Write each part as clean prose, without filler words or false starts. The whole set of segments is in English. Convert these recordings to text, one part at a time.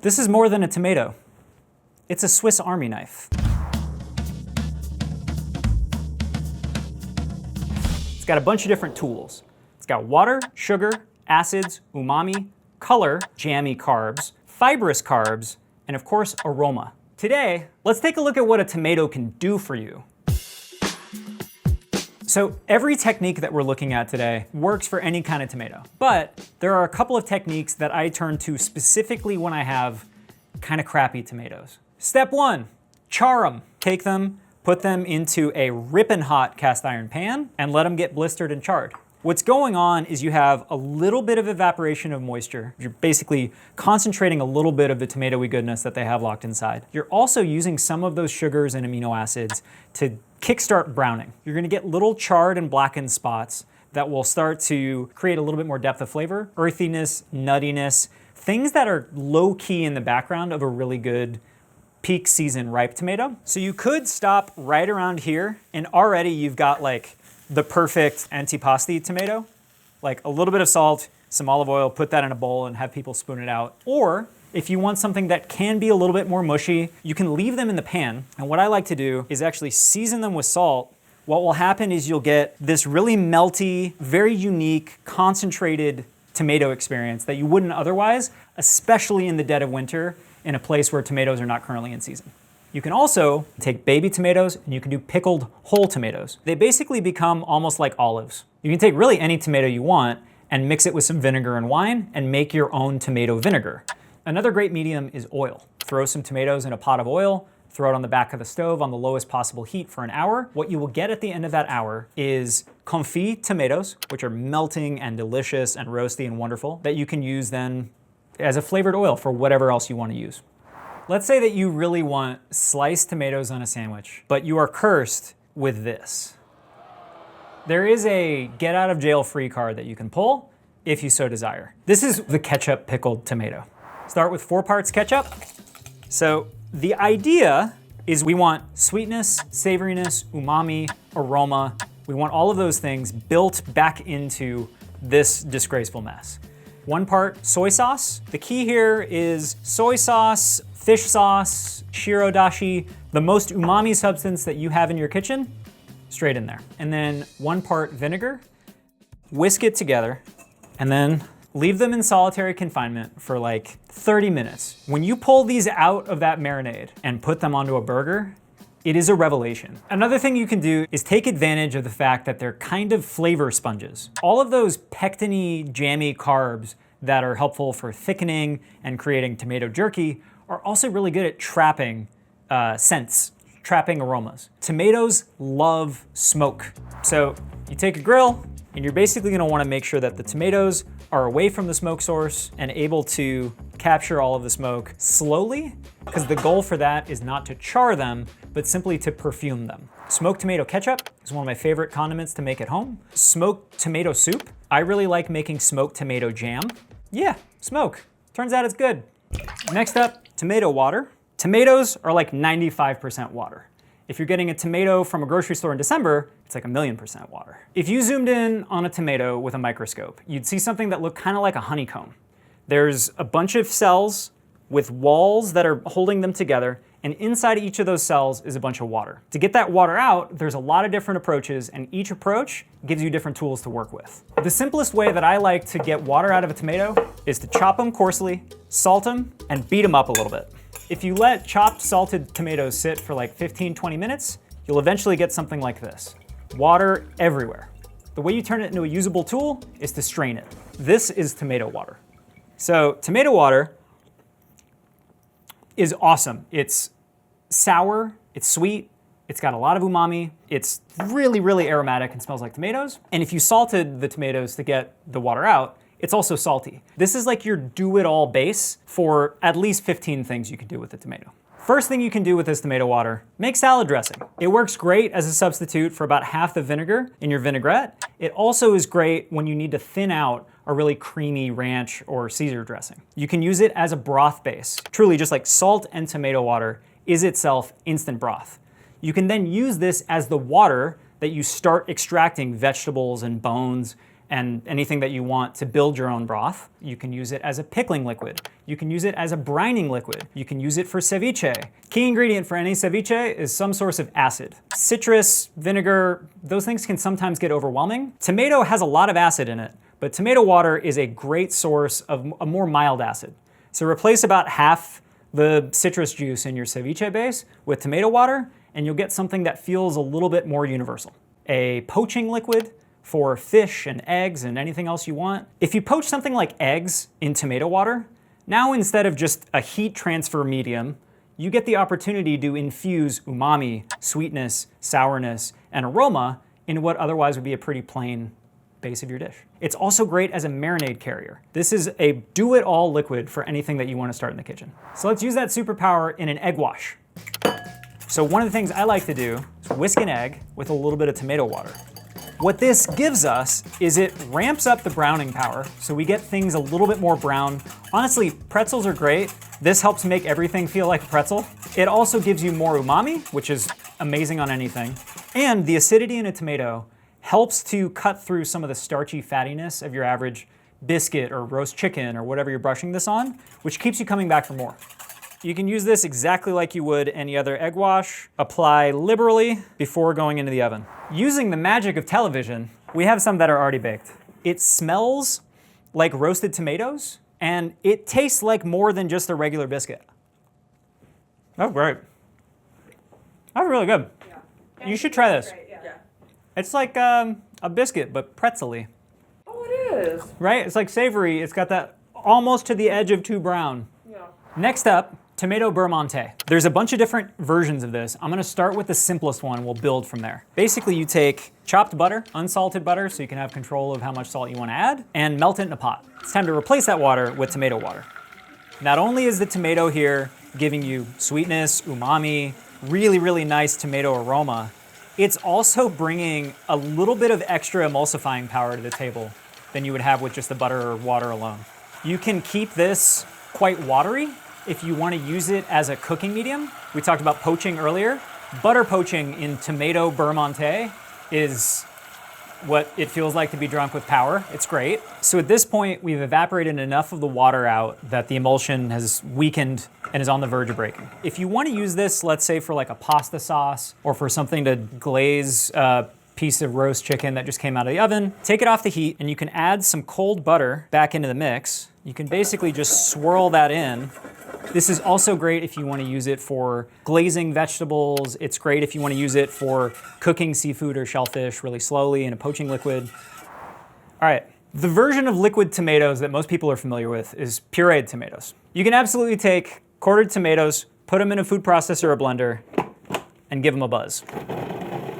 This is more than a tomato. It's a Swiss Army knife. It's got a bunch of different tools. It's got water, sugar, acids, umami, color, jammy carbs, fibrous carbs, and of course, aroma. Today, let's take a look at what a tomato can do for you. So every technique that we're looking at today works for any kind of tomato, but there are a couple of techniques that I turn to specifically when I have kind of crappy tomatoes. Step one, char them. Take them, put them into a ripping hot cast iron pan and let them get blistered and charred. What's going on is you have a little bit of evaporation of moisture. You're basically concentrating a little bit of the tomatoey goodness that they have locked inside. You're also using some of those sugars and amino acids to kickstart browning. You're gonna get little charred and blackened spots that will start to create a little bit more depth of flavor, earthiness, nuttiness, things that are low key in the background of a really good peak season ripe tomato. So you could stop right around here and already you've got like the perfect antipasti tomato, like a little bit of salt, some olive oil, put that in a bowl and have people spoon it out. Or if you want something that can be a little bit more mushy, you can leave them in the pan. And what I like to do is actually season them with salt. What will happen is you'll get this really melty, very unique, concentrated tomato experience that you wouldn't otherwise, especially in the dead of winter in a place where tomatoes are not currently in season. You can also take baby tomatoes and you can do pickled whole tomatoes. They basically become almost like olives. You can take really any tomato you want and mix it with some vinegar and wine and make your own tomato vinegar. Another great medium is oil. Throw some tomatoes in a pot of oil, throw it on the back of the stove on the lowest possible heat for an hour. What you will get at the end of that hour is confit tomatoes, which are melting and delicious and roasty and wonderful, that you can use then as a flavored oil for whatever else you want to use. Let's say that you really want sliced tomatoes on a sandwich, but you are cursed with this. There is a get out of jail free card that you can pull if you so desire. This is the ketchup pickled tomato. Start with 4 parts ketchup. So the idea is we want sweetness, savoriness, umami, aroma. We want all of those things built back into this disgraceful mess. 1 part soy sauce. The key here is soy sauce, fish sauce, shiro dashi, the most umami substance that you have in your kitchen, straight in there. And then 1 part vinegar, whisk it together, and then leave them in solitary confinement for like 30 minutes. When you pull these out of that marinade and put them onto a burger, it is a revelation. Another thing you can do is take advantage of the fact that they're kind of flavor sponges. All of those pectin-y, jammy carbs that are helpful for thickening and creating tomato jerky are also really good at trapping scents, trapping aromas. Tomatoes love smoke. So you take a grill and you're basically gonna wanna make sure that the tomatoes are away from the smoke source and able to capture all of the smoke slowly, because the goal for that is not to char them, but simply to perfume them. Smoked tomato ketchup is one of my favorite condiments to make at home. Smoked tomato soup. I really like making smoked tomato jam. Yeah, smoke. Turns out it's good. Next up, tomato water. Tomatoes are like 95% water. If you're getting a tomato from a grocery store in December, it's like 1,000,000% water. If you zoomed in on a tomato with a microscope, you'd see something that looked kind of like a honeycomb. There's a bunch of cells with walls that are holding them together, and inside each of those cells is a bunch of water. To get that water out, there's a lot of different approaches, and each approach gives you different tools to work with. The simplest way that I like to get water out of a tomato is to chop them coarsely, salt them, and beat them up a little bit. If you let chopped salted tomatoes sit for like 15-20 minutes, you'll eventually get something like this. Water everywhere. The way you turn it into a usable tool is to strain it. This is tomato water. So tomato water is awesome. It's sour, it's sweet, it's got a lot of umami, it's really, really aromatic and smells like tomatoes. And if you salted the tomatoes to get the water out, it's also salty. This is like your do-it-all base for at least 15 things you can do with the tomato. First thing you can do with this tomato water, make salad dressing. It works great as a substitute for about half the vinegar in your vinaigrette. It also is great when you need to thin out a really creamy ranch or Caesar dressing. You can use it as a broth base. Truly, just like salt and tomato water is itself instant broth. You can then use this as the water that you start extracting vegetables and bones and anything that you want to build your own broth. You can use it as a pickling liquid. You can use it as a brining liquid. You can use it for ceviche. Key ingredient for any ceviche is some source of acid. Citrus, vinegar, those things can sometimes get overwhelming. Tomato has a lot of acid in it, but tomato water is a great source of a more mild acid. So replace about half the citrus juice in your ceviche base with tomato water, and you'll get something that feels a little bit more universal. A poaching liquid for fish and eggs and anything else you want. If you poach something like eggs in tomato water, now instead of just a heat transfer medium, you get the opportunity to infuse umami, sweetness, sourness, and aroma in what otherwise would be a pretty plain base of your dish. It's also great as a marinade carrier. This is a do-it-all liquid for anything that you want to start in the kitchen. So let's use that superpower in an egg wash. So one of the things I like to do is whisk an egg with a little bit of tomato water. What this gives us is it ramps up the browning power, so we get things a little bit more brown. Honestly, pretzels are great. This helps make everything feel like a pretzel. It also gives you more umami, which is amazing on anything. And the acidity in a tomato helps to cut through some of the starchy fattiness of your average biscuit or roast chicken or whatever you're brushing this on, which keeps you coming back for more. You can use this exactly like you would any other egg wash. Apply liberally before going into the oven. Using the magic of television, we have some that are already baked. It smells like roasted tomatoes, and it tastes like more than just a regular biscuit. Oh, great. That's really good. Yeah. You should try this. Great, yeah. It's like a biscuit, but pretzel-y. Oh, it is. Right? It's like savory. It's got that almost to the edge of too brown. Yeah. Next up, tomato beurre monté. There's a bunch of different versions of this. I'm gonna start with the simplest one. We'll build from there. Basically, you take chopped butter, unsalted butter, so you can have control of how much salt you want to add, and melt it in a pot. It's time to replace that water with tomato water. Not only is the tomato here giving you sweetness, umami, really, really nice tomato aroma, it's also bringing a little bit of extra emulsifying power to the table than you would have with just the butter or water alone. You can keep this quite watery if you want to use it as a cooking medium. We talked about poaching earlier. Butter poaching in tomato beurre monté is what it feels like to be drunk with power. It's great. So at this point, we've evaporated enough of the water out that the emulsion has weakened and is on the verge of breaking. If you want to use this, let's say for like a pasta sauce or for something to glaze a piece of roast chicken that just came out of the oven, take it off the heat and you can add some cold butter back into the mix. You can basically just swirl that in. This is also great if you want to use it for glazing vegetables. It's great if you want to use it for cooking seafood or shellfish really slowly in a poaching liquid. All right, the version of liquid tomatoes that most people are familiar with is pureed tomatoes. You can absolutely take quartered tomatoes, put them in a food processor or a blender, and give them a buzz.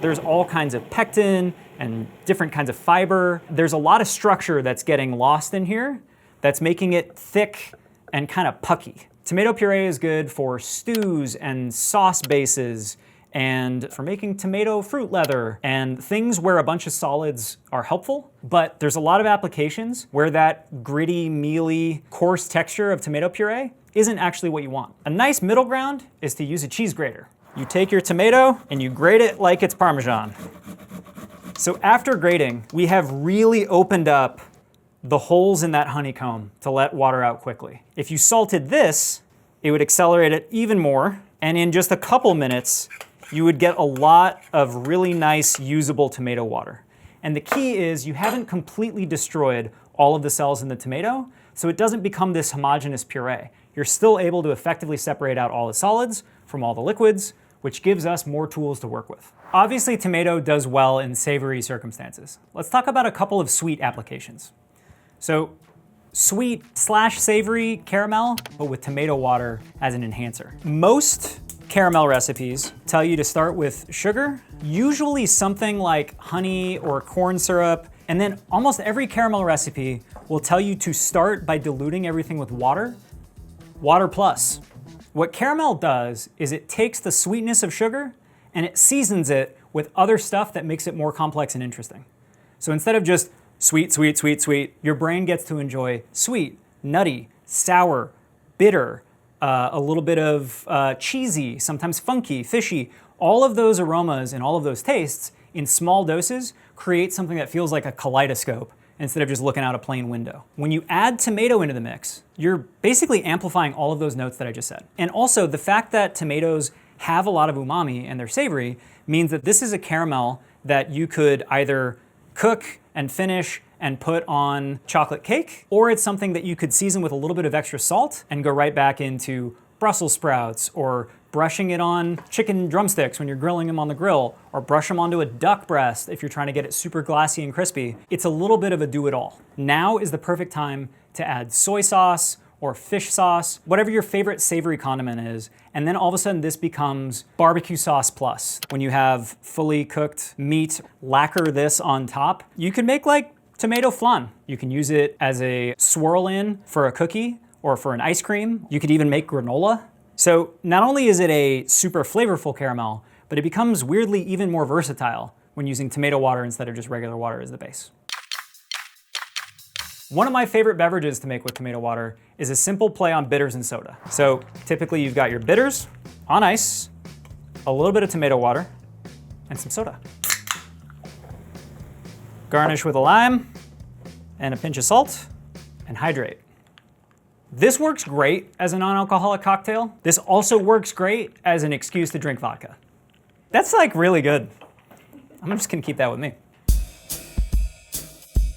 There's all kinds of pectin and different kinds of fiber. There's a lot of structure that's getting lost in here that's making it thick and kind of pucky. Tomato puree is good for stews and sauce bases and for making tomato fruit leather and things where a bunch of solids are helpful, but there's a lot of applications where that gritty, mealy, coarse texture of tomato puree isn't actually what you want. A nice middle ground is to use a cheese grater. You take your tomato and you grate it like it's Parmesan. So after grating, we have really opened up the holes in that honeycomb to let water out quickly. If you salted this, it would accelerate it even more, and in just a couple minutes, you would get a lot of really nice usable tomato water. And the key is you haven't completely destroyed all of the cells in the tomato, so it doesn't become this homogeneous puree. You're still able to effectively separate out all the solids from all the liquids, which gives us more tools to work with. Obviously, tomato does well in savory circumstances. Let's talk about a couple of sweet applications. So sweet/savory caramel, but with tomato water as an enhancer. Most caramel recipes tell you to start with sugar, usually something like honey or corn syrup, and then almost every caramel recipe will tell you to start by diluting everything with water plus. What caramel does is it takes the sweetness of sugar and it seasons it with other stuff that makes it more complex and interesting. So instead of just sweet, sweet, sweet, sweet, your brain gets to enjoy sweet, nutty, sour, bitter, a little bit of cheesy, sometimes funky, fishy. All of those aromas and all of those tastes in small doses create something that feels like a kaleidoscope instead of just looking out a plain window. When you add tomato into the mix, you're basically amplifying all of those notes that I just said. And also the fact that tomatoes have a lot of umami and they're savory means that this is a caramel that you could either cook and finish and put on chocolate cake, or it's something that you could season with a little bit of extra salt and go right back into Brussels sprouts, or brushing it on chicken drumsticks when you're grilling them on the grill, or brush them onto a duck breast if you're trying to get it super glassy and crispy. It's a little bit of a do-it-all. Now is the perfect time to add soy sauce or fish sauce, whatever your favorite savory condiment is, and then all of a sudden this becomes barbecue sauce plus. When you have fully cooked meat, lacquer this on top. You can make like tomato flan. You can use it as a swirl in for a cookie or for an ice cream. You could even make granola. So not only is it a super flavorful caramel, but it becomes weirdly even more versatile when using tomato water instead of just regular water as the base. One of my favorite beverages to make with tomato water is a simple play on bitters and soda. So typically you've got your bitters on ice, a little bit of tomato water, and some soda. Garnish with a lime and a pinch of salt, and hydrate. This works great as a non-alcoholic cocktail. This also works great as an excuse to drink vodka. That's like really good. I'm just gonna keep that with me.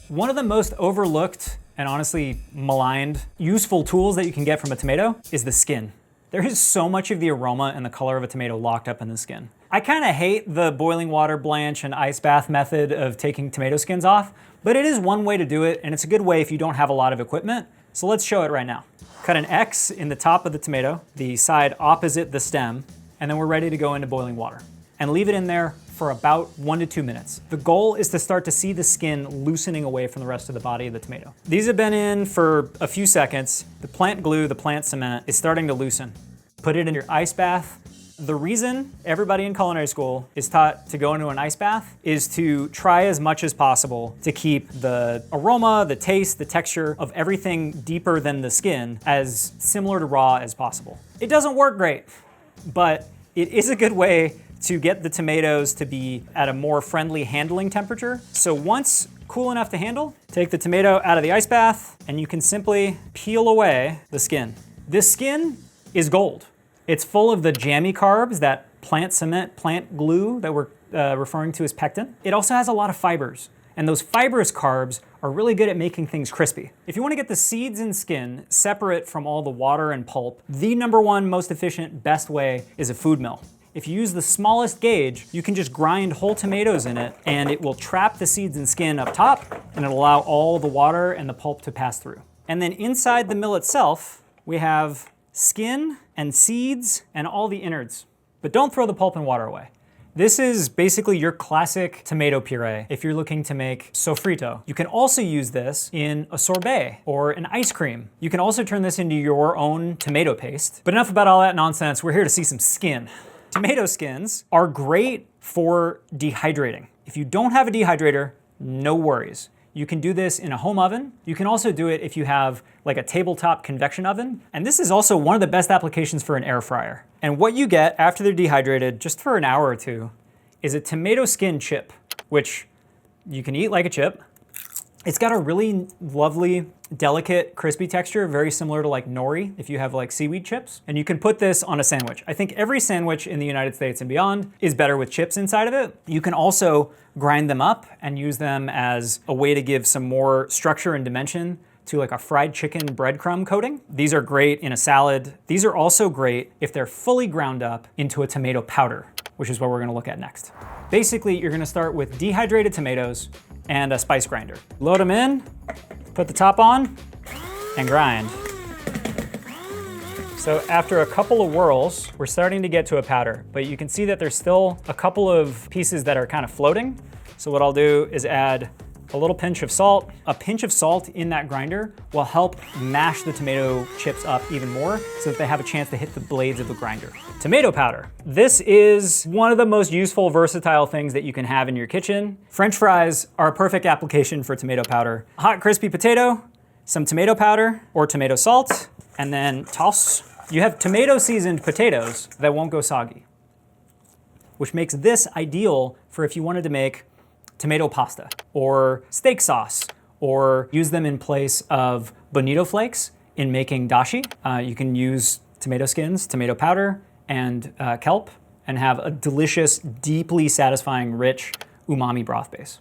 One of the most overlooked and honestly maligned useful tools that you can get from a tomato is the skin. There is so much of the aroma and the color of a tomato locked up in the skin. I kind of hate the boiling water blanch and ice bath method of taking tomato skins off, but it is one way to do it, and it's a good way if you don't have a lot of equipment. So let's show it right now. Cut an X in the top of the tomato, the side opposite the stem, and then we're ready to go into boiling water. And leave it in there for about 1 to 2 minutes. The goal is to start to see the skin loosening away from the rest of the body of the tomato. These have been in for a few seconds. The plant glue, the plant cement is starting to loosen. Put it in your ice bath. The reason everybody in culinary school is taught to go into an ice bath is to try as much as possible to keep the aroma, the taste, the texture of everything deeper than the skin as similar to raw as possible. It doesn't work great, but it is a good way to get the tomatoes to be at a more friendly handling temperature. So once cool enough to handle, take the tomato out of the ice bath and you can simply peel away the skin. This skin is gold. It's full of the jammy carbs, that plant cement, plant glue that we're referring to as pectin. It also has a lot of fibers, and those fibrous carbs are really good at making things crispy. If you want to get the seeds and skin separate from all the water and pulp, the #1 most efficient, best way is a food mill. If you use the smallest gauge, you can just grind whole tomatoes in it, and it will trap the seeds and skin up top, and it'll allow all the water and the pulp to pass through. And then inside the mill itself, we have skin and seeds and all the innards. But don't throw the pulp and water away. This is basically your classic tomato puree if you're looking to make sofrito. You can also use this in a sorbet or an ice cream. You can also turn this into your own tomato paste. But enough about all that nonsense, we're here to see some skin. Tomato skins are great for dehydrating. If you don't have a dehydrator, no worries. You can do this in a home oven. You can also do it if you have like a tabletop convection oven. And this is also one of the best applications for an air fryer. And what you get after they're dehydrated, just for an hour or two, is a tomato skin chip, which you can eat like a chip. It's got a really lovely, delicate, crispy texture, very similar to like nori if you have like seaweed chips. And you can put this on a sandwich. I think every sandwich in the United States and beyond is better with chips inside of it. You can also grind them up and use them as a way to give some more structure and dimension to like a fried chicken breadcrumb coating. These are great in a salad. These are also great if they're fully ground up into a tomato powder, which is what we're gonna look at next. Basically, you're gonna start with dehydrated tomatoes and a spice grinder. Load them in, put the top on, and grind. So after a couple of whirls, we're starting to get to a powder, but you can see that there's still a couple of pieces that are kind of floating. So what I'll do is add a little pinch of salt. A pinch of salt in that grinder will help mash the tomato chips up even more so that they have a chance to hit the blades of the grinder. Tomato powder. This is one of the most useful, versatile things that you can have in your kitchen. French fries are a perfect application for tomato powder. Hot, crispy potato, some tomato powder or tomato salt, and then toss. You have tomato seasoned potatoes that won't go soggy, which makes this ideal for if you wanted to make tomato pasta or steak sauce or use them in place of bonito flakes in making dashi. You can use tomato skins, tomato powder, and kelp, and have a delicious, deeply satisfying, rich umami broth base.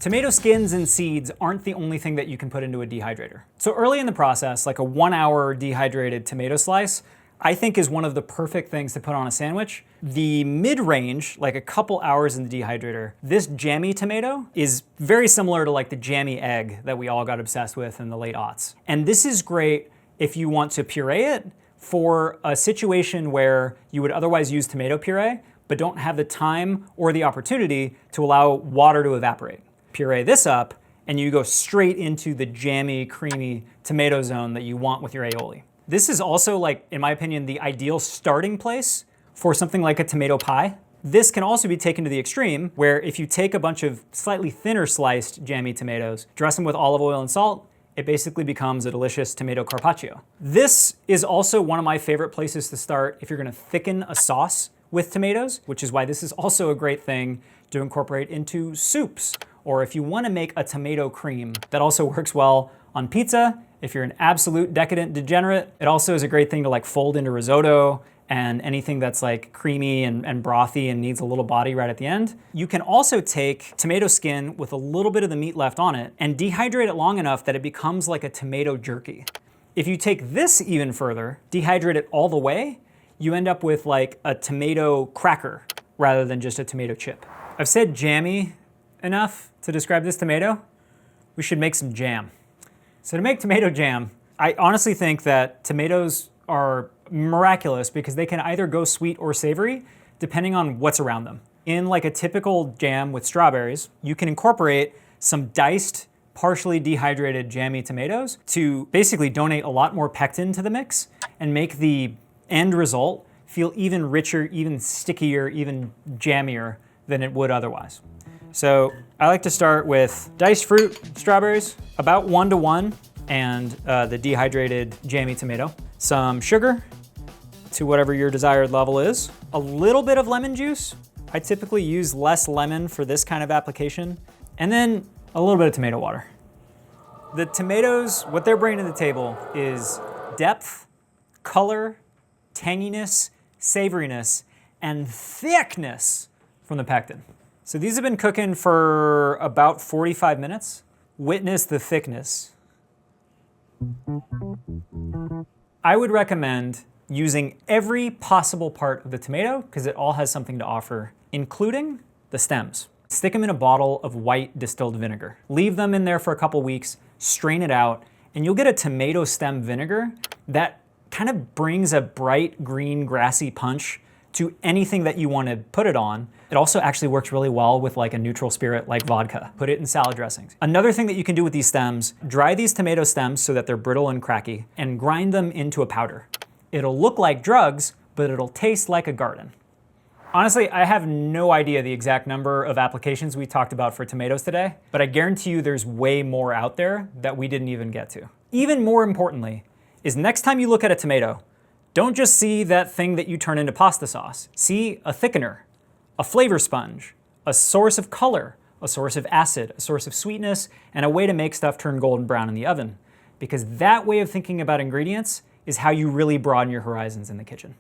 Tomato skins and seeds aren't the only thing that you can put into a dehydrator. So early in the process, like a 1 hour dehydrated tomato slice, I think is one of the perfect things to put on a sandwich. The mid-range, like a couple hours in the dehydrator, this jammy tomato is very similar to like the jammy egg that we all got obsessed with in the late aughts. And this is great if you want to puree it for a situation where you would otherwise use tomato puree, but don't have the time or the opportunity to allow water to evaporate. Puree this up, and you go straight into the jammy, creamy tomato zone that you want with your aioli. This is also, like, in my opinion, the ideal starting place for something like a tomato pie. This can also be taken to the extreme, where if you take a bunch of slightly thinner sliced jammy tomatoes, dress them with olive oil and salt, it basically becomes a delicious tomato carpaccio. This is also one of my favorite places to start if you're gonna thicken a sauce with tomatoes, which is why this is also a great thing to incorporate into soups. Or if you want to make a tomato cream, that also works well on pizza. If you're an absolute decadent degenerate, it also is a great thing to like fold into risotto and anything that's like creamy and brothy and needs a little body right at the end. You can also take tomato skin with a little bit of the meat left on it and dehydrate it long enough that it becomes like a tomato jerky. If you take this even further, dehydrate it all the way, you end up with like a tomato cracker rather than just a tomato chip. I've said jammy enough to describe this tomato. We should make some jam. So to make tomato jam, I honestly think that tomatoes are miraculous because they can either go sweet or savory depending on what's around them. In like a typical jam with strawberries, you can incorporate some diced, partially dehydrated jammy tomatoes to basically donate a lot more pectin to the mix and make the end result feel even richer, even stickier, even jammier than it would otherwise. So I like to start with diced fruit, strawberries, about 1:1, and the dehydrated jammy tomato. Some sugar to whatever your desired level is. A little bit of lemon juice. I typically use less lemon for this kind of application. And then a little bit of tomato water. The tomatoes, what they're bringing to the table is depth, color, tanginess, savoriness, and thickness from the pectin. So these have been cooking for about 45 minutes. Witness the thickness. I would recommend using every possible part of the tomato because it all has something to offer, including the stems. Stick them in a bottle of white distilled vinegar. Leave them in there for a couple weeks, strain it out, and you'll get a tomato stem vinegar that kind of brings a bright green grassy punch to anything that you want to put it on. It also actually works really well with like a neutral spirit like vodka. Put it in salad dressings. Another thing that you can do with these stems, dry these tomato stems so that they're brittle and cracky and grind them into a powder. It'll look like drugs, but it'll taste like a garden. Honestly, I have no idea the exact number of applications we talked about for tomatoes today, but I guarantee you there's way more out there that we didn't even get to. Even more importantly is next time you look at a tomato, don't just see that thing that you turn into pasta sauce. See a thickener, a flavor sponge, a source of color, a source of acid, a source of sweetness, and a way to make stuff turn golden brown in the oven. Because that way of thinking about ingredients is how you really broaden your horizons in the kitchen.